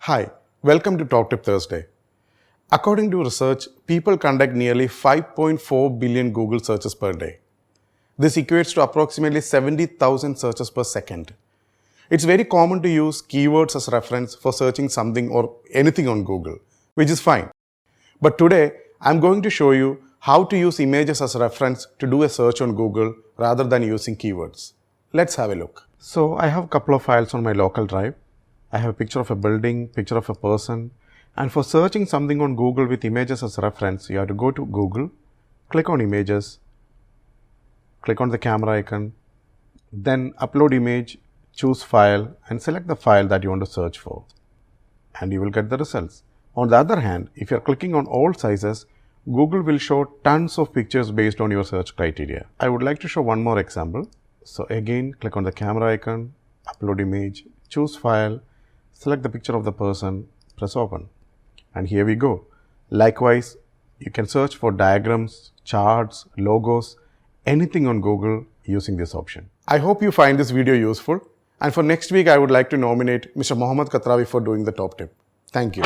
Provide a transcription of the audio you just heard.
Hi, welcome to Top Tip Thursday. According to research, people conduct nearly 5.4 billion Google searches per day. This equates to approximately 70,000 searches per second. It's very common to use keywords as reference for searching something or anything on Google, which is fine. But today, I'm going to show you how to use images as reference to do a search on Google rather than using keywords. Let's have a look. So I have a couple of files on my local drive. I have a picture of a building, picture of a person, and for searching something on Google with images as reference, you have to go to Google, click on images, click on the camera icon, then upload image, choose file and select the file that you want to search for, and you will get the results. On the other hand, if you are clicking on all sizes, Google will show tons of pictures based on your search criteria. I would like to show one more example. So again, click on the camera icon, upload image, choose file, select the picture of the person, press open. And here we go. Likewise, you can search for diagrams, charts, logos, anything on Google using this option. I hope you find this video useful. And for next week, I would like to nominate Mr. Mohammed Katrawi for doing the top tip. Thank you.